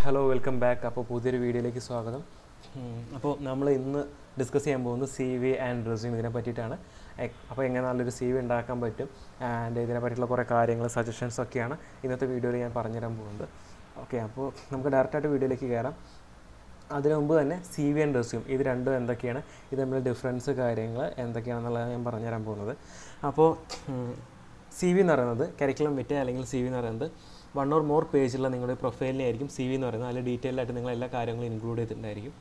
Hello welcome back. അപ്പോൾ പുതിയൊരു വീഡിയോയിലേക്ക് സ്വാഗതം. അപ്പോൾ നമ്മൾ ഇന്ന് ഡിസ്കസ് ചെയ്യാൻ പോകുന്നത് സി വി ആൻഡ് റെസ്യൂം ഇതിനെ പറ്റിയിട്ടാണ്. അപ്പോൾ എങ്ങനെ നല്ലൊരു സി വി ഉണ്ടാക്കാൻ പറ്റും ആൻഡ് ഇതിനെ പറ്റിയിട്ടുള്ള കുറേ കാര്യങ്ങൾ സജഷൻസ് ഒക്കെയാണ് ഇന്നത്തെ വീഡിയോയിൽ ഞാൻ പറഞ്ഞുതരാൻ പോകുന്നത്. ഓക്കെ, അപ്പോൾ നമുക്ക് ഡയറക്റ്റായിട്ട് വീഡിയോയിലേക്ക് കയറാം. അതിനു മുമ്പ് തന്നെ സി വി ആൻഡ് റെസ്യൂം ഇത് രണ്ടും എന്തൊക്കെയാണ്, ഇത് തമ്മിൽ ഡിഫറൻസ് കാര്യങ്ങൾ എന്തൊക്കെയാണെന്നുള്ളത് ഞാൻ പറഞ്ഞുതരാൻ പോകുന്നത്. അപ്പോൾ സി വി എന്ന് പറയുന്നത് കരിക്കുലം വിറ്റ അല്ലെങ്കിൽ സി വി എന്ന് പറയുന്നത് 1 or more പേജുള്ള നിങ്ങളുടെ പ്രൊഫൈലിനെ ആയിരിക്കും സി വി എന്ന് പറയുന്നത്. അതിൽ ഡീറ്റെയിൽ ആയിട്ട് നിങ്ങൾ എല്ലാ കാര്യങ്ങളും ഇൻക്ലൂഡ് ചെയ്തിട്ടുണ്ടായിരിക്കും.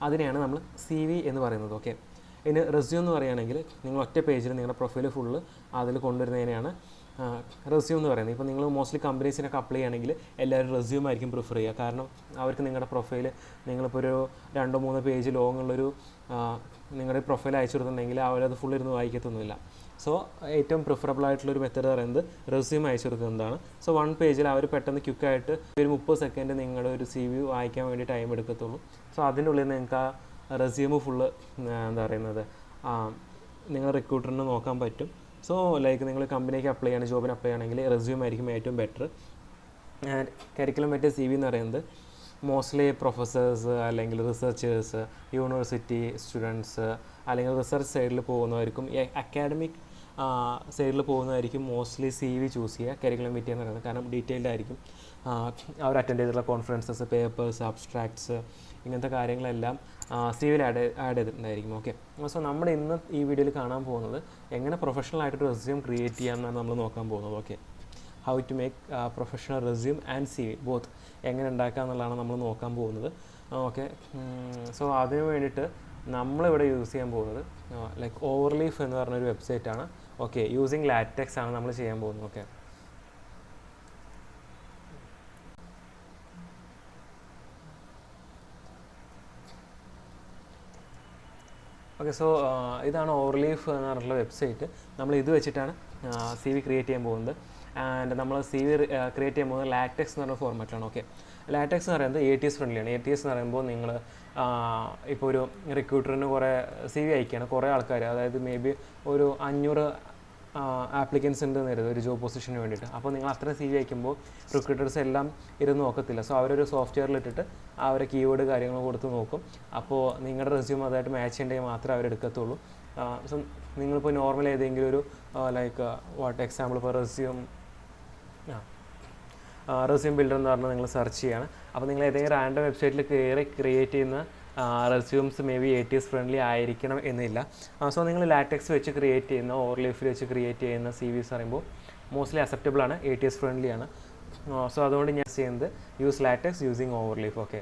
അതിനെയാണ് നമ്മൾ സി വി എന്ന് പറയുന്നത്. ഓക്കെ, ഇനി റെസ്യൂം എന്ന് പറയുകയാണെങ്കിൽ നിങ്ങൾ ഒറ്റ പേജിൽ നിങ്ങളുടെ പ്രൊഫൈൽ ഫുള്ള് അതിൽ കൊണ്ടുവരുന്നതിനെയാണ് റെസ്യൂം എന്ന് പറയുന്നത്. ഇപ്പോൾ നിങ്ങൾ മോസ്റ്റ്ലി കമ്പനീസിനൊക്കെ അപ്ലൈ ചെയ്യുകയാണെങ്കിൽ എല്ലാവരും റെസ്യൂം ആയിരിക്കും പ്രിഫർ ചെയ്യുക. കാരണം അവർക്ക് നിങ്ങളുടെ പ്രൊഫൈൽ നിങ്ങളിപ്പോൾ ഒരു 2-3 പേജ് ലോങ് ഉള്ളൊരു നിങ്ങളുടെ പ്രൊഫൈൽ അയച്ചു കൊടുത്തിട്ടുണ്ടെങ്കിൽ അവരത് ഫുൾ ഇരുന്ന് വായിക്കത്തൊന്നുമില്ല. സോ ഏറ്റവും പ്രിഫറബിൾ ആയിട്ടുള്ളൊരു മെത്തേഡ് പറയുന്നത് റെസ്യൂം അയച്ചു കൊടുക്കുന്നതാണ്. സോ 1 പേജിൽ അവർ പെട്ടെന്ന് ക്വിക്കായിട്ട് ഒരു 30 സെക്കൻഡ് നിങ്ങളുടെ ഒരു സി വി വായിക്കാൻ വേണ്ടി ടൈം എടുക്കത്തുള്ളൂ. സോ അതിൻ്റെ ഉള്ളിൽ നിങ്ങൾക്ക് ആ റെസ്യൂം ഫുള്ള് എന്താ പറയുന്നത് നിങ്ങൾ റിക്രൂട്ടറിന് നോക്കാൻ പറ്റും. സോ ലൈക്ക് നിങ്ങൾ കമ്പനിക്ക് അപ്ലൈ ചെയ്യണം, ജോബിന് അപ്ലൈ ചെയ്യണമെങ്കിൽ റെസ്യൂം ആയിരിക്കും ഏറ്റവും ബെറ്റർ. ആൻഡ് കരിക്കുലം മറ്റേ സി വി എന്ന് പറയുന്നത് മോസ്റ്റ്ലി പ്രൊഫസേഴ്സ് അല്ലെങ്കിൽ റിസർച്ചേഴ്സ്, യൂണിവേഴ്സിറ്റി സ്റ്റുഡൻസ് അല്ലെങ്കിൽ റിസർച്ച് സൈഡിൽ പോകുന്നവർക്കും അക്കാഡമിക് സൈഡിൽ പോകുന്നതായിരിക്കും മോസ്റ്റ്ലി സി വി ചൂസ് ചെയ്യുക കരിക്കുലം വിറ്റി എന്ന് പറയുന്നത്. കാരണം ഡീറ്റെയിൽഡ് ആയിരിക്കും. അവർ അറ്റൻഡ് ചെയ്തിട്ടുള്ള കോൺഫറൻസസ്, പേപ്പേഴ്സ്, അബ്സ്ട്രാക്ട്സ്, ഇങ്ങനത്തെ കാര്യങ്ങളെല്ലാം സി വിയിൽ ആഡ് ചെയ്തിട്ടുണ്ടായിരിക്കും. ഓക്കെ, സോ നമ്മൾ ഇന്ന് ഈ വീഡിയോയിൽ കാണാൻ പോകുന്നത് എങ്ങനെ പ്രൊഫഷണൽ ആയിട്ടൊരു റെസ്യൂം ക്രിയേറ്റ് ചെയ്യാമെന്നാണ് നമ്മൾ നോക്കാൻ പോകുന്നത്. Okay, how to make professional resume and C V both എങ്ങനെ ഉണ്ടാക്കുക എന്നുള്ളതാണ് നമ്മൾ നോക്കാൻ പോകുന്നത്. ഓക്കെ, സോ അതിന് വേണ്ടിയിട്ട് നമ്മളിവിടെ യൂസ് ചെയ്യാൻ പോകുന്നത് ലൈക്ക് ഓവർലീഫ് എന്ന് പറഞ്ഞൊരു വെബ്സൈറ്റാണ്. ഓക്കെ, യൂസിങ് ലാറ്റക്സ് ആണ് നമ്മൾ ചെയ്യാൻ പോകുന്നത്. ഓക്കെ, സോ ഇതാണ് ഓവർലീഫ് എന്ന് പറഞ്ഞിട്ടുള്ള വെബ്സൈറ്റ്. നമ്മൾ ഇത് വെച്ചിട്ടാണ് സി വി ക്രിയേറ്റ് ചെയ്യാൻ പോകുന്നത്. ആൻഡ് നമ്മൾ സി വി ക്രിയേറ്റ് ചെയ്യാൻ പോകുന്നത് ലാറ്റക്സ് എന്ന് പറഞ്ഞ ഫോർമാറ്റിലാണ്. ഓക്കെ, ലാറ്റക്സ് എന്ന് പറയുന്നത് ATS ഫ്രണ്ട്ലിയാണ്. ATS എന്ന് പറയുമ്പോൾ നിങ്ങൾ ഇപ്പോൾ ഒരു റിക്രൂട്ടറിന് കുറേ സി വി അയക്കുകയാണ്, കുറേ ആൾക്കാർ, അതായത് മേ ബി ഒരു 500 ആപ്ലിക്കൻസ് ഉണ്ട് നേരിടും ഒരു ജോബ് പൊസിഷന് വേണ്ടിയിട്ട്. അപ്പോൾ നിങ്ങൾ അത്ര സി വി അയക്കുമ്പോൾ റിക്രൂട്ടേഴ്സ് എല്ലാം ഇരുന്ന് നോക്കത്തില്ല. സോ അവരൊരു സോഫ്റ്റ്വെയറിലിട്ടിട്ട് അവരെ കീവേഡ് കാര്യങ്ങൾ കൊടുത്ത് നോക്കും. അപ്പോൾ നിങ്ങളുടെ റെസ്യൂം അതായിട്ട് മാച്ച് ചെയ്യേണ്ടെങ്കിൽ മാത്രമേ അവരെടുക്കത്തുള്ളൂ. സോ നിങ്ങളിപ്പോൾ നോർമൽ ഏതെങ്കിലും ഒരു ലൈക്ക് എക്സാമ്പിൾ ഇപ്പോൾ റെസ്യൂം ബിൽഡർ എന്ന് പറഞ്ഞാൽ നിങ്ങൾ സെർച്ച് ചെയ്യാണ്. അപ്പോൾ നിങ്ങൾ ഏതെങ്കിലും റാൻഡം വെബ്സൈറ്റിൽ കയറി ക്രിയേറ്റ് ചെയ്യുന്ന resumes may be ATS friendly ആയിരിക്കണം എന്നില്ല. സോ നിങ്ങൾ ലാറ്റക്സ് വെച്ച് ക്രിയേറ്റ് ചെയ്യുന്ന, ഓവർലീഫിൽ വെച്ച് ക്രിയേറ്റ് ചെയ്യുന്ന സി വിസ് പറയുമ്പോൾ മോസ്റ്റ്ലി അക്സെപ്റ്റബിൾ ആണ്, ATS ഫ്രണ്ട്ലി ആണ്. സോ അതുകൊണ്ട് ഞാൻ ചെയ്യുന്നത് യൂസ് ലാറ്റക്സ് യൂസിങ് ഓവർലീഫ്. ഓക്കെ,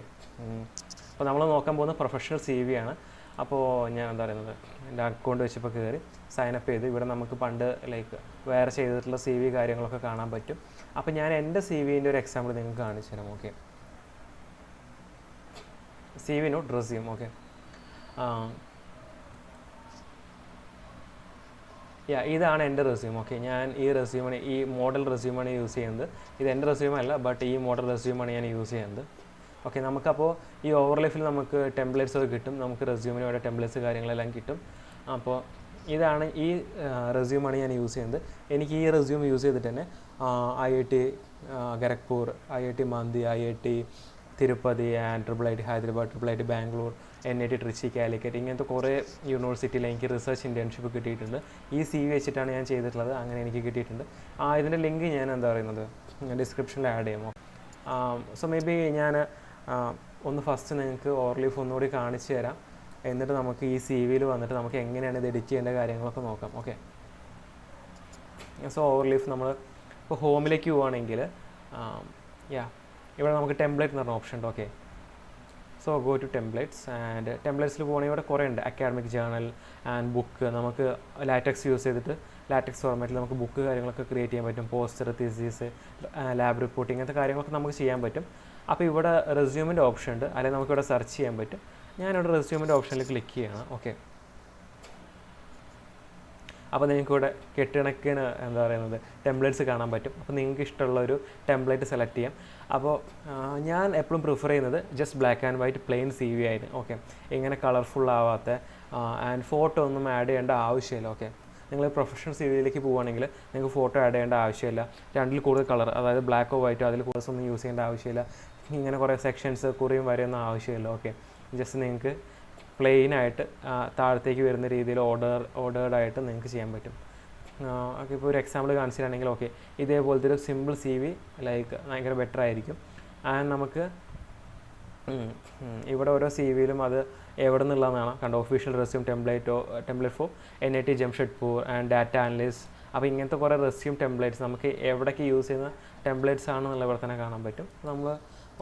അപ്പോൾ നമ്മൾ നോക്കാൻ പോകുന്ന പ്രൊഫഷണൽ സി വി ആണ്. അപ്പോൾ ഞാൻ എന്താ പറയുന്നത്, എൻ്റെ അക്കൗണ്ട് വെച്ചപ്പോൾ കയറി സൈനപ്പ് ചെയ്ത് ഇവിടെ നമുക്ക് പണ്ട് ലൈക്ക് വേറെ ചെയ്തിട്ടുള്ള സി വി കാര്യങ്ങളൊക്കെ കാണാൻ പറ്റും. അപ്പോൾ ഞാൻ എൻ്റെ സി വിൻ്റെ ഒരു എക്സാമ്പിൾ നിങ്ങൾക്ക് കാണിച്ചു തരാം. Okay, C V not resume. Okay, ഇതാണ് എൻ്റെ റെസ്യൂം. ഓക്കെ, ഞാൻ ഈ റെസ്യൂമാണ്, ഈ മോഡൽ റെസ്യൂമാണ് യൂസ് ചെയ്യുന്നത്. ഇത് എൻ്റെ റെസ്യൂം അല്ല, ബട്ട് ഈ മോഡൽ റെസ്യൂമാണ് ഞാൻ യൂസ് ചെയ്യുന്നത്. ഓക്കെ, നമുക്കപ്പോൾ ഈ ഓവർലൈഫിൽ നമുക്ക് ടെംപ്ലേറ്റ്സ് ഒക്കെ കിട്ടും, നമുക്ക് റെസ്യൂമിന് വേണ്ട ടെംപ്ലേറ്റ്സ് കാര്യങ്ങളെല്ലാം കിട്ടും. അപ്പോൾ ഇതാണ് ഈ റെസ്യൂമാണ് ഞാൻ യൂസ് ചെയ്യുന്നത്. എനിക്ക് ഈ റെസ്യൂം യൂസ് ചെയ്തിട്ട് തന്നെ IIT Kharagpur, IIT mandi, IIT Tirupati and IIIT Hyderabad, IIIT Bangalore, NIT Trichy, Calicut, ഇങ്ങനത്തെ കുറേ യൂണിവേഴ്സിറ്റിയിൽ എനിക്ക് റിസർച്ച് ഇൻറ്റേൺഷിപ്പ് കിട്ടിയിട്ടുണ്ട്. ഈ സി വി വെച്ചിട്ടാണ് ഞാൻ ചെയ്തിട്ടുള്ളത്. അങ്ങനെ എനിക്ക് കിട്ടിയിട്ടുണ്ട്. ഇതിൻ്റെ ലിങ്ക് ഞാൻ എന്താ പറയുന്നത് ഡിസ്ക്രിപ്ഷനിൽ ആഡ് ചെയ്യുമോ. സോ മേ ബി ഞാൻ ഒന്ന് ഫസ്റ്റ് നിങ്ങൾക്ക് ഓവർലീഫ് ഒന്നുകൂടി കാണിച്ചു തരാം. എന്നിട്ട് നമുക്ക് ഈ സി വിയിൽ വന്നിട്ട് നമുക്ക് എങ്ങനെയാണ് ഇത് എഡിറ്റ് ചെയ്യേണ്ട കാര്യങ്ങളൊക്കെ നോക്കാം. ഓക്കെ, സോ ഓവർലീഫ് നമ്മൾ ഇപ്പോൾ ഹോമിലേക്ക് പോവുകയാണെങ്കിൽ ഇവിടെ നമുക്ക് ടെംപ്ലേറ്റ് എന്ന് പറഞ്ഞ ഓപ്ഷൻ ഉണ്ട്. Okay, so go to templates and ടെംപ്ലേറ്റ്സിൽ പോകണമെങ്കിൽ ഇവിടെ കുറേ ഉണ്ട്. അക്കാഡമിക് ജേർണൽ ആൻഡ് ബുക്ക്, നമുക്ക് ലാറ്റക്സ് യൂസ് ചെയ്തിട്ട് ലാറ്റക്സ് ഫോർമാറ്റിൽ നമുക്ക് ബുക്ക് കാര്യങ്ങളൊക്കെ ക്രിയേറ്റ് ചെയ്യാൻ പറ്റും. പോസ്റ്റർ, തീസിസ്, ലാബ് റിപ്പോർട്ട്, ഇങ്ങനത്തെ കാര്യങ്ങളൊക്കെ നമുക്ക് ചെയ്യാൻ പറ്റും. അപ്പോൾ ഇവിടെ റെസ്യൂമിൻ്റെ ഓപ്ഷൻ ഉണ്ട്, അല്ലെങ്കിൽ നമുക്കിവിടെ സെർച്ച് ചെയ്യാൻ പറ്റും. ഞാനിവിടെ റെസ്യൂമിൻ്റെ ഓപ്ഷനിൽ ക്ലിക്ക് ചെയ്യണം. ഓക്കെ, അപ്പോൾ നിങ്ങൾക്കിവിടെ കെട്ടിണക്കിന് എന്താ പറയുന്നത് ടെംപ്ലേറ്റ്സ് കാണാൻ പറ്റും. അപ്പോൾ നിങ്ങൾക്ക് ഇഷ്ടമുള്ളൊരു ടെംപ്ലേറ്റ് സെലക്ട് ചെയ്യാം. അപ്പോൾ ഞാൻ എപ്പോഴും പ്രിഫർ ചെയ്യുന്നത് just black and white plain C V ആയിരുന്നു. ഓക്കെ, ഇങ്ങനെ കളർഫുൾ ആവാത്ത ആൻഡ് ഫോട്ടോ ഒന്നും ആഡ് ചെയ്യേണ്ട ആവശ്യമില്ല. ഓക്കെ, നിങ്ങൾ പ്രൊഫഷണൽ സി വിയിലേക്ക് പോകുകയാണെങ്കിൽ നിങ്ങൾക്ക് ഫോട്ടോ ആഡ് ചെയ്യേണ്ട ആവശ്യമില്ല. രണ്ടിൽ കൂടുതൽ കളർ, അതായത് ബ്ലാക്കോ വൈറ്റോ അതിൽ കൂടുതൽ ഒന്നും യൂസ് ചെയ്യേണ്ട ആവശ്യമില്ല. ഇങ്ങനെ കുറേ സെക്ഷൻസ് കുറിയും വരെയൊന്നും ആവശ്യമില്ല. ഓക്കെ, ജസ്റ്റ് നിങ്ങൾക്ക് പ്ലെയിനായിട്ട് താഴത്തേക്ക് വരുന്ന രീതിയിൽ ഓർഡേർഡായിട്ട് നിങ്ങൾക്ക് ചെയ്യാൻ പറ്റും. ഓക്കെ, ഇപ്പോൾ ഒരു എക്സാമ്പിൾ കാണിച്ചിട്ടാണെങ്കിൽ ഓക്കെ, ഇതേപോലത്തെ ഒരു സിമ്പിൾ CV ലൈക്ക് ഭയങ്കര ബെറ്റർ ആയിരിക്കും. ആൻഡ് നമുക്ക് ഇവിടെ ഓരോ CVയിലും അത് എവിടെ നിന്നുള്ളതാണ് കണ്ടോ, official resume template four NIT Jamshedpur and data analyst. അപ്പോൾ ഇങ്ങനത്തെ കുറേ റെസ്യൂം ടെംപ്ലേറ്റ്സ് നമുക്ക് എവിടേക്ക് യൂസ് ചെയ്യുന്ന ടെംപ്ലേറ്റ്സ് ആണെന്നുള്ള ഇവിടെ തന്നെ കാണാൻ പറ്റും. നമ്മൾ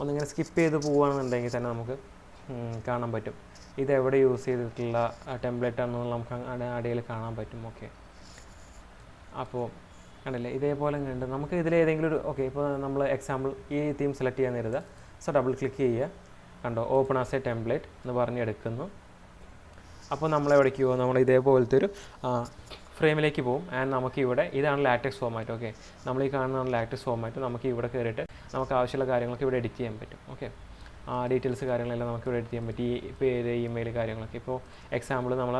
ഒന്നിങ്ങനെ സ്കിപ്പ് ചെയ്ത് പോവുകയാണെന്നുണ്ടെങ്കിൽ തന്നെ നമുക്ക് കാണാൻ പറ്റും ഇതെവിടെ യൂസ് ചെയ്തിട്ടുള്ള ടെംപ്ലേറ്റ് ആണെന്നുള്ള നമുക്ക് അടിയിൽ കാണാൻ പറ്റും. ഓക്കെ, അപ്പോൾ കണ്ടില്ലേ, ഇതേപോലെ ഉണ്ട്. നമുക്ക് ഇതിലേതെങ്കിലും ഒരു ഓക്കെ, ഇപ്പോൾ നമ്മൾ എക്സാമ്പിൾ ഈ തീം സെലക്ട് ചെയ്യാൻ കരുതുക. സോ ഡബിൾ ക്ലിക്ക് ചെയ്യുക, കണ്ടോ ഓപ്പൺ ആസ് എ ടെംപ്ലേറ്റ് എന്ന് പറഞ്ഞെടുക്കുന്നു. അപ്പോൾ നമ്മളെവിടേക്ക് പോകും, നമ്മൾ ഇതേപോലത്തെ ഒരു ഫ്രെയിമിലേക്ക് പോകും. ആൻഡ് നമുക്ക് ഇവിടെ ഇതാണ് ലാറ്റക്സ് ഫോർമാറ്റ്. ഓക്കെ, നമ്മൾ ഈ കാണുന്നതാണ് ലാറ്റക്സ് ഫോർമാറ്റ്. നമുക്ക് ഇവിടെ കയറിയിട്ട് നമുക്ക് ആവശ്യമുള്ള കാര്യങ്ങളൊക്കെ ഇവിടെ എഡിറ്റ് ചെയ്യാൻ പറ്റും. ഓക്കെ, ഡീറ്റെയിൽസ് കാര്യങ്ങളെല്ലാം നമുക്ക് ഇവിടെ എഡിറ്റ് ചെയ്യാൻ പറ്റും. ഈ പേര്, ഇമെയിൽ കാര്യങ്ങളൊക്കെ. ഇപ്പോൾ എക്സാമ്പിൾ നമ്മൾ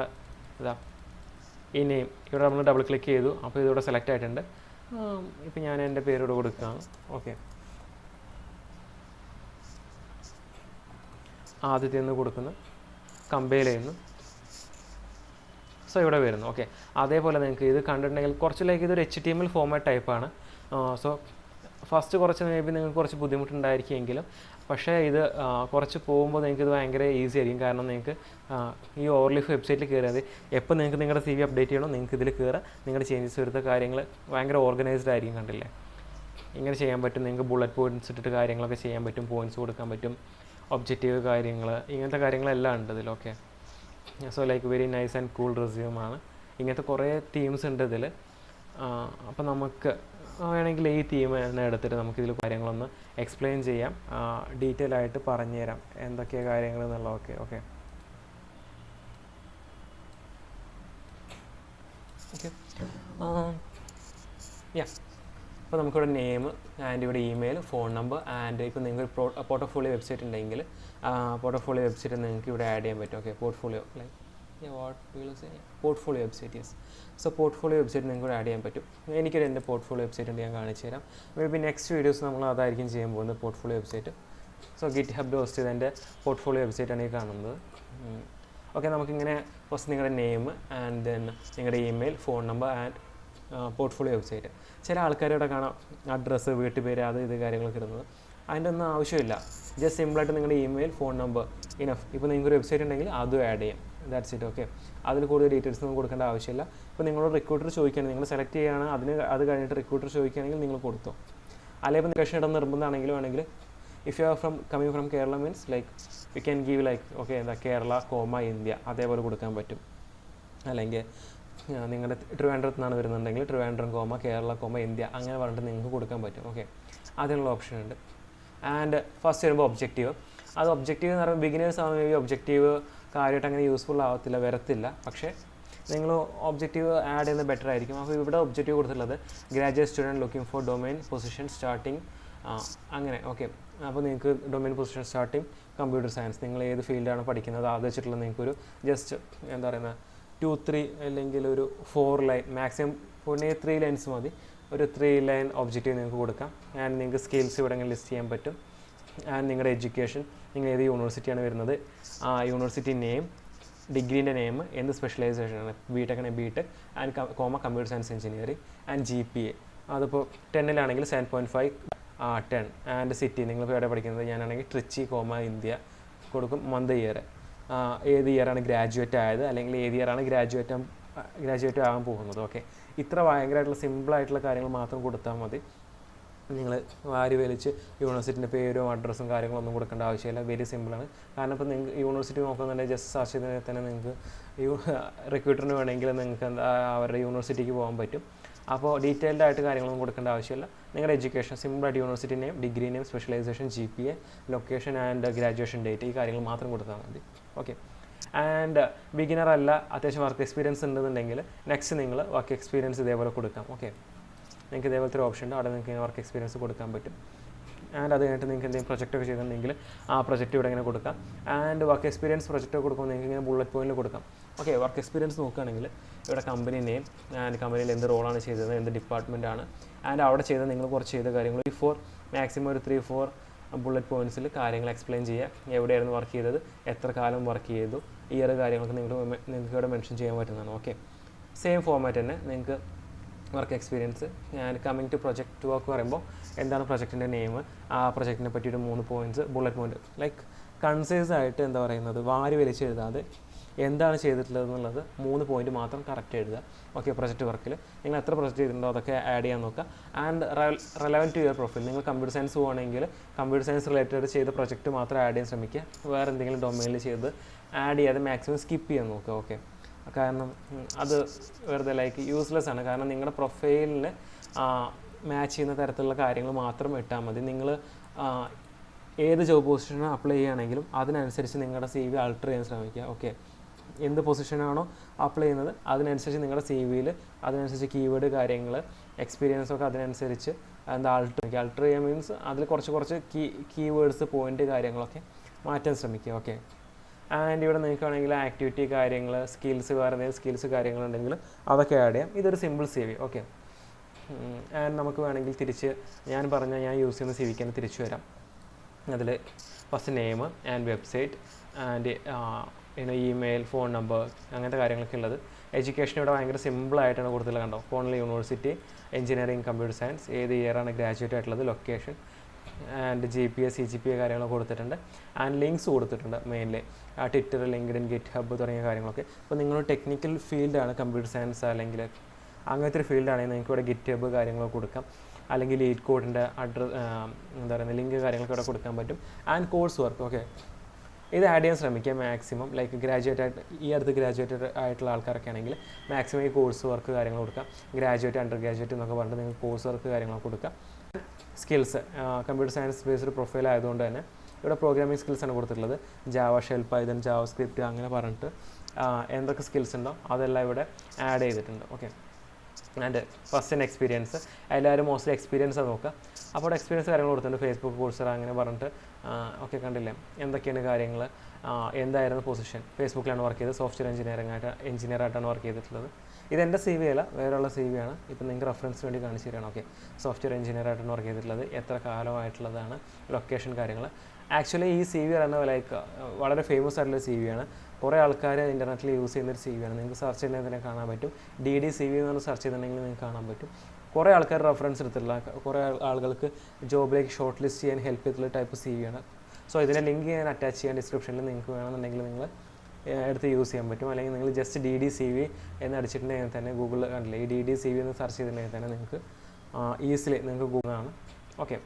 ഇതാ ഈ നെയിം ഇവിടെ നമ്മൾ ഡബിൾ ക്ലിക്ക് ചെയ്തു. അപ്പോൾ ഇതിവിടെ സെലക്ട് ആയിട്ടുണ്ട്. ഇപ്പോൾ ഞാൻ എൻ്റെ പേരോട് കൊടുക്കുകയാണ്. ഓക്കെ, ആദ്യത്തെ ഒന്ന് കൊടുക്കുന്നു, കമ്പൈൽ ചെയ്യുന്നു. സോ ഇവിടെ വരുന്നു. ഓക്കെ, അതേപോലെ നിങ്ങൾക്ക് ഇത് കണ്ടിട്ടുണ്ടെങ്കിൽ കുറച്ചിലേക്ക് ഇതൊരു HTML ഫോർമാറ്റ് ടൈപ്പാണ്. സോ ഫസ്റ്റ് കുറച്ച് മേ ബി നിങ്ങൾക്ക് കുറച്ച് ബുദ്ധിമുട്ടുണ്ടായിരിക്കുമെങ്കിലും പക്ഷേ ഇത് കുറച്ച് പോകുമ്പോൾ നിങ്ങൾക്ക് ഇത് ഭയങ്കര ഈസി ആയിരിക്കും. കാരണം നിങ്ങൾക്ക് ഈ ഓവർലീഫ് വെബ്സൈറ്റിൽ കയറിയത് എപ്പോൾ നിങ്ങൾക്ക് നിങ്ങളുടെ CV അപ്ഡേറ്റ് ചെയ്യണോ നിങ്ങൾക്ക് ഇതിൽ കയറാം. നിങ്ങളുടെ ചേഞ്ചസ് വരുത്ത കാര്യങ്ങൾ ഭയങ്കര ഓർഗനൈസ്ഡ് ആയിരിക്കും. കണ്ടില്ലേ, ഇങ്ങനെ ചെയ്യാൻ പറ്റും. നിങ്ങൾക്ക് ബുള്ളറ്റ് പോയിൻറ്റ്സ് ഇട്ടിട്ട് കാര്യങ്ങളൊക്കെ ചെയ്യാൻ പറ്റും, പോയിൻറ്റ്സ് കൊടുക്കാൻ പറ്റും, ഒബ്ജക്റ്റീവ് കാര്യങ്ങൾ, ഇങ്ങനത്തെ കാര്യങ്ങളെല്ലാം ഉണ്ട് ഇതിൽ. Okay, so like very nice and cool റെസ്യൂമാണ്. ഇങ്ങനത്തെ കുറേ തീംസ് ഉണ്ട് ഇതിൽ. അപ്പോൾ നമുക്ക് വേണമെങ്കിൽ ഈ തീം തന്നെ എടുത്തിട്ട് നമുക്കിതിൽ കാര്യങ്ങളൊന്ന് എക്സ്പ്ലെയിൻ ചെയ്യാം, ഡീറ്റെയിൽ ആയിട്ട് പറഞ്ഞുതരാം എന്തൊക്കെയാണ് കാര്യങ്ങൾ എന്നുള്ളതൊക്കെ. ഓക്കെ ഓക്കെ യാ, അപ്പോൾ നമുക്കിവിടെ നെയിം ആൻഡ് ഇവിടെ ഇമെയിൽ, ഫോൺ നമ്പർ ആൻഡ് ഇപ്പോൾ നിങ്ങൾക്ക് പോർട്ട്ഫോളിയോ വെബ്സൈറ്റ് ഉണ്ടെങ്കിൽ പോർട്ട്ഫോളിയോ വെബ്സൈറ്റ് നിങ്ങൾക്ക് ഇവിടെ ആഡ് ചെയ്യാൻ പറ്റും. Okay, portfolio like portfolio website. Yes, so portfolio website നിങ്ങൾക്ക് ഇവിടെ ആഡ് ചെയ്യാൻ പറ്റും. എനിക്കൊരു എൻ്റെ പോർട്ട്ഫോളിയോ വെബ്സൈറ്റ് ഉണ്ട്, ഞാൻ കാണിച്ചു തരാം. മേ ബി നെക്സ്റ്റ് വീഡിയോസ് നമ്മൾ അതായിരിക്കും ചെയ്യാൻ പോകുന്നത്, portfolio website. So GitHub host ചെയ്ത് എൻ്റെ പോർട്ട്ഫോളിയോ വെബ്സൈറ്റാണ് ഈ കാണുന്നത്. ഓക്കെ, നമുക്കിങ്ങനെ ഫസ്റ്റ് നിങ്ങളുടെ നെയിം ആൻഡ് ദെൻ നിങ്ങളുടെ email, phone number and portfolio website. ചില ആൾക്കാരിവിടെ കാണാം അഡ്രസ്സ്, വീട്ടുപേര്, അത് ഇത് കാര്യങ്ങളൊക്കെ ഇടുന്നത്. അതിൻ്റെ ഒന്നും ആവശ്യമില്ല. ജസ്റ്റ് സിമ്പിളായിട്ട് നിങ്ങളുടെ ഇമെയിൽ, ഫോൺ നമ്പർ ഇനഫ്. ഇപ്പോൾ നിങ്ങൾക്കൊരു വെബ്സൈറ്റ് ഉണ്ടെങ്കിൽ അതും ആഡ് ചെയ്യാം. That's it. ഓക്കെ, അതിൽ കൂടുതൽ ഡീറ്റെയിൽസ് ഒന്നും കൊടുക്കേണ്ട ആവശ്യമില്ല. ഇപ്പോൾ നിങ്ങളോട് റിക്രൂട്ടർ ചോദിക്കുകയാണെങ്കിൽ നിങ്ങൾ സെലക്ട് ചെയ്യുകയാണ്, അത് കഴിഞ്ഞിട്ട് റിക്രൂട്ടർ ചോദിക്കുകയാണെങ്കിൽ നിങ്ങൾ കൊടുത്തോ. അല്ലെങ്കിൽ ഇപ്പോൾ ലൊക്കേഷൻ ഇടാൻ നിർബന്ധമാണെങ്കിലും ആണെങ്കിൽ if you are coming from Kerala means like you can give like okay എന്താ കേരള കോമ ഇന്ത്യ അതേപോലെ കൊടുക്കാൻ പറ്റും. അല്ലെങ്കിൽ നിങ്ങളുടെ ട്രിവാൻഡ്രത്ത് നിന്നാണ് വരുന്നുണ്ടെങ്കിൽ Trivandrum comma Kerala comma India അങ്ങനെ പറഞ്ഞിട്ട് നിങ്ങൾക്ക് കൊടുക്കാൻ പറ്റും. ഓക്കെ, അതിനുള്ള ഓപ്ഷൻ ഉണ്ട്. ആൻഡ് ഫസ്റ്റ് വരുമ്പോൾ ഒബ്ജക്റ്റീവ്. അത് ഒബ്ജക്റ്റീവ് എന്ന് പറയുമ്പോൾ ബിഗിനേഴ്സ് ആവുമ്പോൾ മേ ബി ഒബ്ജക്റ്റീവ് കാര്യമായിട്ട് അങ്ങനെ യൂസ്ഫുൾ വരത്തില്ല. പക്ഷേ നിങ്ങൾ ഒബ്ജക്റ്റീവ് ആഡ് ചെയ്യുന്നത് ബെറ്റർ ആയിരിക്കും. അപ്പോൾ ഇവിടെ ഒബ്ജക്റ്റീവ് കൊടുത്തിട്ടുള്ളത് graduate student looking for domain position starting അങ്ങനെ. ഓക്കെ, അപ്പോൾ നിങ്ങൾക്ക് domain position starting computer science, നിങ്ങൾ ഏത് ഫീൽഡാണ് പഠിക്കുന്നത് അത് വെച്ചിട്ടുള്ള നിങ്ങൾക്കൊരു ജസ്റ്റ് എന്താ പറയുന്നത് 2-3 അല്ലെങ്കിൽ ഒരു 4 ലൈൻ മാക്സിമം 3 ലൈൻസ് മതി. ഒരു 3 ലൈൻ ഒബ്ജക്റ്റീവ് നിങ്ങൾക്ക് കൊടുക്കാം. ആൻഡ് നിങ്ങൾക്ക് സ്കിൽസ് ഇവിടെ ലിസ്റ്റ് ചെയ്യാൻ പറ്റും. ആൻഡ് നിങ്ങളുടെ എഡ്യൂക്കേഷൻ, നിങ്ങൾ ഏത് യൂണിവേഴ്സിറ്റിയാണ് വരുന്നത്, ആ യൂണിവേഴ്സിറ്റി നെയിം, ഡിഗ്രീൻ്റെ നെയിം, എന്ത് സ്പെഷ്യലൈസേഷനാണ്, BTech ആണെങ്കിൽ BTech and comma computer science engineering and GPA. അതിപ്പോൾ 10-ലാണെങ്കിൽ 7.5 10 ആൻഡ് സിറ്റി നിങ്ങളിപ്പോൾ എവിടെ പഠിക്കുന്നത്, ഞാനാണെങ്കിൽ ട്രിച്ചി കോമ ഇന്ത്യ കൊടുക്കും. മന്ത് ഇയർ, ഏത് ഇയറാണ് ഗ്രാജുവേറ്റ് ആയത് അല്ലെങ്കിൽ ഏത് ഇയറാണ് ഗ്രാജുവേറ്റ് ആകാൻ പോകുന്നത്. ഓക്കെ, ഇത്ര ഭയങ്കരമായിട്ടുള്ള സിമ്പിളായിട്ടുള്ള കാര്യങ്ങൾ മാത്രം കൊടുത്താൽ മതി. നിങ്ങൾ വാരി വലിച്ച് യൂണിവേഴ്സിറ്റിൻ്റെ പേരും അഡ്രസ്സും കാര്യങ്ങളൊന്നും കൊടുക്കേണ്ട ആവശ്യമില്ല. വെരി സിമ്പിളാണ്. കാരണം ഇപ്പോൾ നിങ്ങൾക്ക് യൂണിവേഴ്സിറ്റി നോക്കുന്നുണ്ടെങ്കിൽ ജസ്റ്റ് സെർച്ച് ചെയ്താൽ തന്നെ നിങ്ങൾക്ക് റിക്രൂട്ടറിന് വേണമെങ്കിൽ നിങ്ങൾക്ക് അവരുടെ യൂണിവേഴ്സിറ്റിക്ക് പോകാൻ പറ്റും. അപ്പോൾ ഡീറ്റെയിൽഡ് ആയിട്ട് കാര്യങ്ങളൊന്നും കൊടുക്കേണ്ട ആവശ്യമില്ല. നിങ്ങളുടെ എഡ്യൂക്കേഷൻ സിമ്പിളായിട്ട് university name, degree name, specialisation, GPA, location and graduation date, ഈ കാര്യങ്ങൾ മാത്രം കൊടുത്താൽ മതി. ഓക്കെ, ആൻഡ് ബിഗിനർ അല്ല അത്യാവശ്യം വർക്ക് എക്സ്പീരിയൻസ് ഉണ്ടെന്നുണ്ടെങ്കിൽ നെക്സ്റ്റ് നിങ്ങൾ വർക്ക് എക്സ്പീരിയൻസ് ഇതേപോലെ കൊടുക്കാം. ഓക്കെ, നിങ്ങൾക്ക് ഇതേപോലത്തെ ഒരു ഓപ്ഷൻ ഉണ്ട്, അവിടെ നിങ്ങൾക്ക് വർക്ക് എക്സ്പീരിയൻസ് കൊടുക്കാൻ പറ്റും. ആൻഡ് അത് കഴിഞ്ഞിട്ട് നിങ്ങൾക്ക് എന്തെങ്കിലും പ്രൊജക്റ്റൊക്കെ ചെയ്തിട്ടുണ്ടെങ്കിൽ ആ പ്രൊജക്റ്റ് ഇവിടെ ഇങ്ങനെ കൊടുക്കാം. ആൻഡ് വർക്ക് എക്സ്പീരിയൻസ് പ്രൊജക്റ്റൊക്കെ കൊടുക്കുമ്പോൾ നിങ്ങൾക്ക് ഇങ്ങനെ ബുള്ളറ്റ് പോയിന്റിൽ കൊടുക്കാം. ഓക്കെ, വർക്ക് എക്സ്പീരിയൻസ് നോക്കുകയാണെങ്കിൽ ഇവിടെ കമ്പനി നെയിം ആൻഡ് കമ്പനിയിൽ എന്ത് റോളാണ് ചെയ്തത്, എന്ത് ഡിപ്പാർട്ട്മെൻറ്റാണ്, ആൻഡ് അവിടെ ചെയ്ത നിങ്ങൾ കുറച്ച് ചെയ്ത കാര്യങ്ങൾ മാക്സിമം ഒരു 3-4 ബുള്ളറ്റ് പോയിൻറ്റ്സിൽ കാര്യങ്ങൾ എക്സ്പ്ലെയിൻ ചെയ്യുക, എവിടെയായിരുന്നു വർക്ക് ചെയ്തത്, എത്ര കാലം വർക്ക് ചെയ്തു, ഇയർ കാര്യങ്ങളൊക്കെ നിങ്ങൾക്ക് ഇവിടെ മെൻഷൻ ചെയ്യാൻ പറ്റുന്നതാണ്. ഓക്കെ, സെയിം ഫോർമാറ്റ് തന്നെ നിങ്ങൾക്ക് വർക്ക് എക്സ്പീരിയൻസ്. ഞാൻ കമ്മിങ് ടു പ്രൊജക്റ്റ് വർക്ക് പറയുമ്പോൾ എന്താണ് പ്രൊജക്റ്റിൻ്റെ നെയിം, ആ പ്രൊജക്റ്റിനെ പറ്റിയിട്ട് 3 points bullet point, like concise ആയിട്ട് എന്താ പറയുന്നത്, വാരി വലിച്ച് എഴുതാതെ എന്താണ് ചെയ്തിട്ടുള്ളത് എന്നുള്ളത് 3 പോയിൻറ്റ് മാത്രം കറക്റ്റ് എഴുതുക. ഓക്കെ, പ്രൊജക്റ്റ് വർക്കിൽ നിങ്ങൾ എത്ര പ്രൊജക്റ്റ് ചെയ്തിട്ടുണ്ടോ അതൊക്കെ ആഡ് ചെയ്യാൻ നോക്കുക. And relevant to your profile. നിങ്ങൾ കമ്പ്യൂട്ടർ സയൻസ് പോകുകയാണെങ്കിൽ കമ്പ്യൂട്ടർ സയൻസ് റിലേറ്റഡ് ചെയ്ത പ്രൊജക്റ്റ് മാത്രം ആഡ് ചെയ്യാൻ ശ്രമിക്കുക. വേറെ എന്തെങ്കിലും ഡൊമൈനിൽ ചെയ്ത് ആഡ് ചെയ്യാതെ മാക്സിമം സ്കിപ്പ് ചെയ്യാൻ നോക്കുക. ഓക്കെ, കാരണം അത് വെറുതെ ലൈക്ക് യൂസ്ലെസ് ആണ്. കാരണം നിങ്ങളുടെ പ്രൊഫൈലിന് മാച്ച് ചെയ്യുന്ന തരത്തിലുള്ള കാര്യങ്ങൾ മാത്രം ഇട്ടാൽ മതി. നിങ്ങൾ ഏത് ജോബ് പൊസിഷനോ അപ്ലൈ ചെയ്യുകയാണെങ്കിലും അതിനനുസരിച്ച് നിങ്ങളുടെ CV ആൾട്ടർ ചെയ്യാൻ ശ്രമിക്കുക. ഓക്കെ, എന്ത് പൊസിഷനാണോ അപ്ലൈ ചെയ്യുന്നത് അതിനനുസരിച്ച് നിങ്ങളുടെ CVയിൽ അതിനനുസരിച്ച് കീവേഡ് കാര്യങ്ങൾ എക്സ്പീരിയൻസൊക്കെ അതിനനുസരിച്ച് എന്താ ആൾട്ടർ ചെയ്യുക. മീൻസ് അതിൽ കുറച്ച് കീവേഡ്സ് പോയിൻ്റ് കാര്യങ്ങളൊക്കെ മാറ്റാൻ ശ്രമിക്കുക. ഓക്കെ, ആൻഡ് ഇവിടെ നിൽക്കുകയാണെങ്കിൽ ആക്ടിവിറ്റി കാര്യങ്ങൾ, സ്കിൽസ്, വേറെ എന്തെങ്കിലും സ്കിൽസ് കാര്യങ്ങളുണ്ടെങ്കിൽ അതൊക്കെ ആഡ് ചെയ്യാം. ഇതൊരു സിമ്പിൾ CV. ഓക്കെ, ആൻഡ് നമുക്ക് വേണമെങ്കിൽ തിരിച്ച് ഞാൻ യൂസ് ചെയ്യുന്ന CVക്ക് തന്നെ തിരിച്ചു വരാം. അതിൽ first name and website and email, phone number, അങ്ങനത്തെ കാര്യങ്ങളൊക്കെ ഉള്ളത്. എഡ്യൂക്കേഷൻ ഇവിടെ ഭയങ്കര സിമ്പിളായിട്ടാണ് കൊടുത്തിട്ടുള്ളത്. കണ്ടോ, Cornell university, engineering computer science, ഏത് ഇയറാണ് ഗ്രാജുവേറ്റ് ആയിട്ടുള്ളത്, ലൊക്കേഷൻ ആൻഡ് GPA CGPA കാര്യങ്ങളൊക്കെ കൊടുത്തിട്ടുണ്ട്. ആൻഡ് ലിങ്ക്സ് കൊടുത്തിട്ടുണ്ട്, മെയിൻലി ട്വിറ്റർ, ലിങ്ക്ഡിൻ, ഗിറ്റ്ഹബ് തുടങ്ങിയ കാര്യങ്ങളൊക്കെ. അപ്പോൾ നിങ്ങളൊരു ടെക്നിക്കൽ ഫീൽഡാണ് കമ്പ്യൂട്ടർ സയൻസ് അല്ലെങ്കിൽ അങ്ങനത്തെ ഒരു ഫീൽഡാണെങ്കിൽ നിങ്ങൾക്ക് ഇവിടെ ഗിറ്റ്ഹബ് കാര്യങ്ങളൊക്കെ കൊടുക്കാം. അല്ലെങ്കിൽ ലീഡ് കോഡിൻ്റെ എന്താ പറയുക ലിങ്ക് കാര്യങ്ങളൊക്കെ ഇവിടെ കൊടുക്കാൻ പറ്റും. And course work. ഓക്കെ, ഇത് ആഡ് ചെയ്യാൻ ശ്രമിക്കുക മാക്സിമം. ലൈക്ക് ഈ അടുത്ത് ഗ്രാജുവേറ്റ് ആയിട്ടുള്ള ആൾക്കാരൊക്കെ ആണെങ്കിൽ മാക്സിമം ഈ കോഴ്സ് വർക്ക് കാര്യങ്ങൾ കൊടുക്കാം. ഗ്രാജുവേറ്റ്, അണ്ടർ ഗ്രാജുവേറ്റ് എന്നൊക്കെ പറഞ്ഞിട്ട് നിങ്ങൾക്ക് കോഴ്സ് വർക്ക് കാര്യങ്ങളൊക്കെ കൊടുക്കാം. Skills, computer science based profile ആയതുകൊണ്ട് തന്നെ ഇവിടെ പ്രോഗ്രാമിംഗ് സ്കിൽസാണ് കൊടുത്തിട്ടുള്ളത്. Java, shell, Python, Java script അങ്ങനെ പറഞ്ഞിട്ട് എന്തൊക്കെ സ്കിൽസ് ഉണ്ടോ അതെല്ലാം ഇവിടെ ആഡ് ചെയ്തിട്ടുണ്ട്. Okay, and first and experience, എല്ലാവരും മോസ്റ്റ്ലി എക്സ്പീരിയൻസാണ് നോക്കുക. അപ്പോൾ അവിടെ എക്സ്പീരിയൻസ് കാര്യങ്ങൾ കൊടുത്തിട്ടുണ്ട്. ഫേസ്ബുക്ക്, കോഴ്സർ അങ്ങനെ പറഞ്ഞിട്ട് ഓക്കെ, കണ്ടില്ലേ എന്തൊക്കെയാണ് കാര്യങ്ങൾ, എന്തായിരുന്നു പൊസിഷൻ, ഫേസ്ബുക്കിലാണ് വർക്ക് ചെയ്തത്, സോഫ്റ്റ്വെയർ എഞ്ചിനീയറായിട്ടാണ് വർക്ക് ചെയ്തിട്ടുള്ളത്. ഇതെൻ്റെ CV അല്ല, വേറെയുള്ള CV ആണ്. ഇപ്പം നിങ്ങൾക്ക് റെഫറൻസ് വേണ്ടി കാണിച്ചു തരികയാണ്. ഓക്കെ, സോഫ്റ്റ്വെയർ എഞ്ചിനീയറായിട്ടാണ് വർക്ക് ചെയ്തിട്ടുള്ളത്, എത്ര കാലമായിട്ടുള്ളതാണ്, ലൊക്കേഷൻ കാര്യങ്ങൾ. ആക്ച്വലി ഈ CV പറയുന്നത് ലൈക്ക് വളരെ ഫേമസ് ആയിട്ടുള്ള CV ആണ്. കുറേ ആൾക്കാർ ഇൻ്റർനെറ്റിൽ യൂസ് ചെയ്യുന്നൊരു CV ആണ്. നിങ്ങൾക്ക് സെർച്ച് ചെയ്യുന്നതിൽ തന്നെ കാണാൻ പറ്റും. DD-CV എന്ന് പറഞ്ഞ് സെർച്ച് ചെയ്തിട്ടുണ്ടെങ്കിൽ നിങ്ങൾക്ക് കാണാൻ പറ്റും. കുറേ ആൾക്കാർ റെഫറൻസ് എടുത്തിട്ടുള്ള, കുറേ ആളുകൾക്ക് ജോബിലേക്ക് ഷോർട്ട് ലിസ്റ്റ് ചെയ്യാൻ ഹെൽപ്പ് ചെയ്തിട്ടുള്ള ടൈപ്പ് CV ആണ്. സോ ഇതിൻ്റെ ലിങ്ക് ഞാൻ അറ്റാച്ച് ചെയ്യാൻ ഡിസ്ക്രിപ്ഷനിൽ നിങ്ങൾക്ക് വേണമെന്നുണ്ടെങ്കിൽ നിങ്ങൾ എടുത്ത് യൂസ് ചെയ്യാൻ പറ്റും. അല്ലെങ്കിൽ നിങ്ങൾ ജസ്റ്റ് DD-CV എന്ന് അടിച്ചിട്ടുണ്ടെങ്കിൽ തന്നെ ഗൂഗിളിൽ കണ്ടില്ലേ, ഈ DD-CV എന്ന് സെർച്ച് ചെയ്തിട്ടുണ്ടെങ്കിൽ തന്നെ നിങ്ങൾക്ക് ഈസിലി നിങ്ങൾക്ക് ഗൂഗിളാണ്. ഓക്കെ,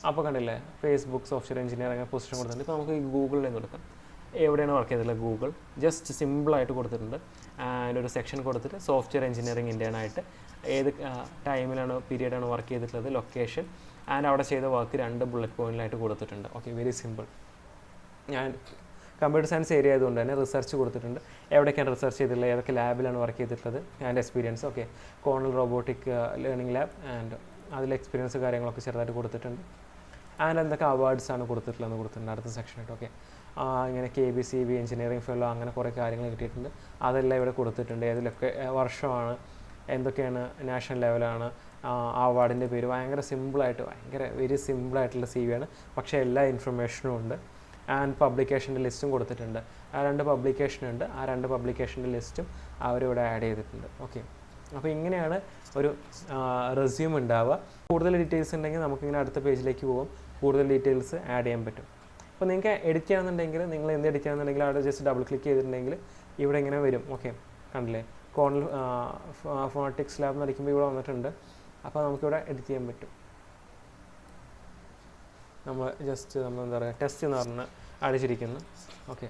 അപ്പോൾ കണ്ടില്ലേ ഫേസ്ബുക്ക്, സോഫ്റ്റ്വെയർ എഞ്ചിനീയർ അങ്ങനെ പൊസിഷൻ കൊടുത്തിട്ടുണ്ട്. ഇപ്പോൾ നമുക്ക് ഈ ഗൂഗിളിൽ കൊടുക്കാം. എവിടെയാണ് വർക്ക് ചെയ്തിട്ടുള്ളത്, ഗൂഗിൾ ജസ്റ്റ് സിമ്പിളായിട്ട് കൊടുത്തിട്ടുണ്ട്. ആൻഡ് ഒരു സെക്ഷൻ കൊടുത്തിട്ട് സോഫ്റ്റ്വെയർ എഞ്ചിനീയറിംഗ് ഇന്ത്യൻ ആയിട്ട് ഏത് ടൈമിലാണ് പീരിയഡാണ് വർക്ക് ചെയ്തിട്ടുള്ളത്, ലൊക്കേഷൻ ആൻഡ് അവിടെ ചെയ്ത വർക്ക് 2 ബുള്ളറ്റ് പോയിന്റിലായിട്ട് കൊടുത്തിട്ടുണ്ട്. Okay, very simple. ഞാൻ കമ്പ്യൂട്ടർ സയൻസ് ഏരിയ ആയതുകൊണ്ട് തന്നെ റിസർച്ച് കൊടുത്തിട്ടുണ്ട്. എവിടെയൊക്കെയാണ് റിസർച്ച് ചെയ്തിട്ടുള്ളത്, ഏതൊക്കെ ലാബിലാണ് വർക്ക് ചെയ്തിട്ടുള്ളത് and experience. Okay, Cornell robotic learning lab and അതിൽ എക്സ്പീരിയൻസ് കാര്യങ്ങളൊക്കെ ചെറുതായിട്ട് കൊടുത്തിട്ടുണ്ട്. ആൻഡ് എന്തൊക്കെ അവാർഡ്സാണ് കൊടുത്തിട്ടുള്ളതെന്ന് കൊടുത്തിട്ടുണ്ട് അടുത്ത സെക്ഷനായിട്ട്. ഓക്കെ, ഇങ്ങനെ KBCB എഞ്ചിനീയറിംഗ് ഫെല്ലോ അങ്ങനെ കുറേ കാര്യങ്ങൾ കിട്ടിയിട്ടുണ്ട്. അതെല്ലാം ഇവിടെ കൊടുത്തിട്ടുണ്ട്. ഏതിലൊക്കെ വർഷമാണ്, എന്തൊക്കെയാണ്, നാഷണൽ ലെവലാണ്, ആ അവാർഡിൻ്റെ പേര്. ഭയങ്കര സിമ്പിളായിട്ട് വെരി സിമ്പിളായിട്ടുള്ള CV ആണ്. പക്ഷേ എല്ലാ ഇൻഫർമേഷനും ഉണ്ട്. ആൻഡ് പബ്ലിക്കേഷൻ്റെ ലിസ്റ്റും കൊടുത്തിട്ടുണ്ട്. 2 പബ്ലിക്കേഷനുണ്ട്. ആ 2 പബ്ലിക്കേഷൻ്റെ ലിസ്റ്റും അവരിവിടെ ആഡ് ചെയ്തിട്ടുണ്ട്. ഓക്കെ, അപ്പോൾ ഇങ്ങനെയാണ് ഒരു റെസ്യൂം ഉണ്ടാവുക. കൂടുതൽ ഡീറ്റെയിൽസ് ഉണ്ടെങ്കിൽ നമുക്കിങ്ങനെ അടുത്ത പേജിലേക്ക് പോകും, കൂടുതൽ ഡീറ്റെയിൽസ് ആഡ് ചെയ്യാൻ പറ്റും. അപ്പോൾ നിങ്ങൾക്ക് എഡിറ്റ് ചെയ്യണമെന്നുണ്ടെങ്കിൽ നിങ്ങൾ എന്ത് എഡിറ്റ് ചെയ്യണമെന്നുണ്ടെങ്കിൽ അവിടെ ജസ്റ്റ് ഡബിൾ ക്ലിക്ക് ചെയ്തിട്ടുണ്ടെങ്കിൽ ഇവിടെ ഇങ്ങനെ വരും. ഓക്കെ, കണ്ടില്ലേ, കോർണൽ ഫോണറ്റിക്സ് ലാബ് എന്ന് അടിക്കുമ്പോൾ ഇവിടെ വന്നിട്ടുണ്ട്. അപ്പോൾ നമുക്കിവിടെ എഡിറ്റ് ചെയ്യാൻ പറ്റും. നമ്മൾ എന്താ പറയുക, ടെസ്റ്റ് എന്ന് പറഞ്ഞ് അടിച്ചിരിക്കുന്നു. ഓക്കെ,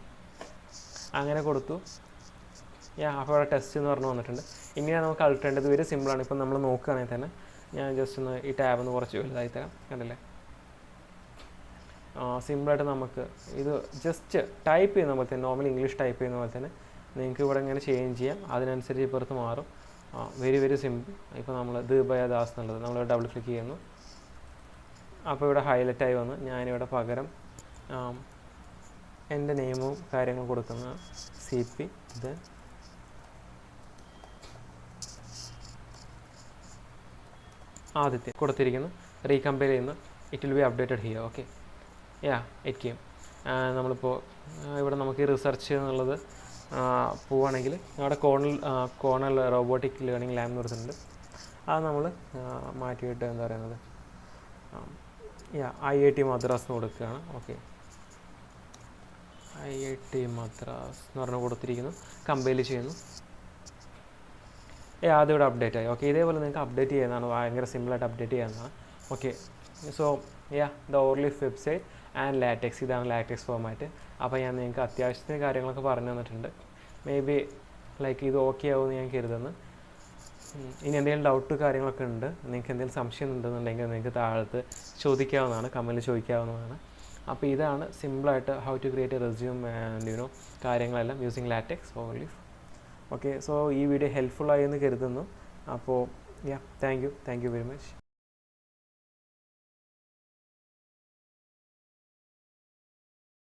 അങ്ങനെ കൊടുത്തു. അപ്പോൾ അവിടെ ടെസ്റ്റ് എന്ന് പറഞ്ഞ് വന്നിട്ടുണ്ട്. ഇങ്ങനെയാണ് നമുക്ക് അൾട്ടേണ്ടത്. വെരി സിമ്പിളാണ്. ഇപ്പം നമ്മൾ നോക്കുകയാണെങ്കിൽ തന്നെ ഞാൻ ജസ്റ്റ് ഒന്ന് ഈ ടാബ് ഒന്ന് കുറച്ച് വലുതായി തരാം. കണ്ടില്ലേ, സിമ്പിളായിട്ട് നമുക്ക് ഇത് ജസ്റ്റ് ടൈപ്പ് ചെയ്യുന്ന പോലെ തന്നെ, നോർമൽ ഇംഗ്ലീഷ് ടൈപ്പ് ചെയ്യുന്ന പോലെ തന്നെ നിങ്ങൾക്ക് ഇവിടെ ഇങ്ങനെ ചേഞ്ച് ചെയ്യാം. അതിനനുസരിച്ച് ഇപ്പുറത്ത് മാറും. Very simple. ഇപ്പോൾ നമ്മൾ ദീപയ ദാസ് എന്നുള്ളത് നമ്മൾ ഡബിൾ ക്ലിക്ക് ചെയ്യുന്നു. അപ്പോൾ ഇവിടെ ഹൈലൈറ്റായി വന്ന് ഞാനിവിടെ പകരം എൻ്റെ നെയിമും കാര്യങ്ങളും കൊടുക്കുന്ന CP. ഇത് ആദ്യത്തെ കൊടുത്തിരിക്കുന്നു. റീകമ്പയർ ചെയ്യുന്നു. It will be updated here. Okay, yeah it came. നമ്മളിപ്പോൾ ഇവിടെ നമുക്ക് ഈ റിസർച്ച് എന്നുള്ളത് പോവുകയാണെങ്കിൽ അവിടെ കോണൽ റോബോട്ടിക് ലേണിംഗ് ലാബ് എന്ന് പറഞ്ഞിട്ടുണ്ട്. അത് നമ്മൾ മാറ്റിയിട്ട് എന്താ പറയുന്നത് IIT മദ്രാസ് എന്ന് കൊടുക്കുകയാണ്. ഓക്കെ, IIT മദ്രാസ് എന്ന് പറഞ്ഞ് കൊടുത്തിരിക്കുന്നു. കമ്പൈൽ ചെയ്യുന്നു. അതിവിടെ അപ്ഡേറ്റ് ആയി. ഓക്കെ, ഇതേപോലെ നിങ്ങൾക്ക് അപ്ഡേറ്റ് ചെയ്യുന്നതാണ്, ഭയങ്കര സിമ്പിളായിട്ട് അപ്ഡേറ്റ് ചെയ്യുന്നതാണ്. Okay, so the Overleaf website and LaTeX, ഇതാണ് ലാറ്റക്സ് ഫോർമാറ്റ്. അപ്പോൾ ഞാൻ നിങ്ങൾക്ക് അത്യാവശ്യത്തിന് കാര്യങ്ങളൊക്കെ പറഞ്ഞു തന്നിട്ടുണ്ട്. മേ ബി ലൈക്ക് ഇത് ഓക്കെ ആവുമെന്ന് ഞാൻ കരുതുന്നു. ഇനി എന്തെങ്കിലും ഡൗട്ട് കാര്യങ്ങളൊക്കെ ഉണ്ട്, നിങ്ങൾക്ക് എന്തെങ്കിലും സംശയം ഉണ്ടെന്നുണ്ടെങ്കിൽ നിങ്ങൾക്ക് താഴത്ത് ചോദിക്കാവുന്നതാണ്, കമൻറ്റിൽ ചോദിക്കാവുന്നതാണ്. അപ്പോൾ ഇതാണ് സിമ്പിളായിട്ട് how to create a resume and കാര്യങ്ങളെല്ലാം using LaTeX Overleaf. Okay, so ഈ വീഡിയോ ഹെൽപ്ഫുൾ ആയി എന്ന് കരുതുന്നു. അപ്പോൾ താങ്ക് യു വെരി മച്ച്.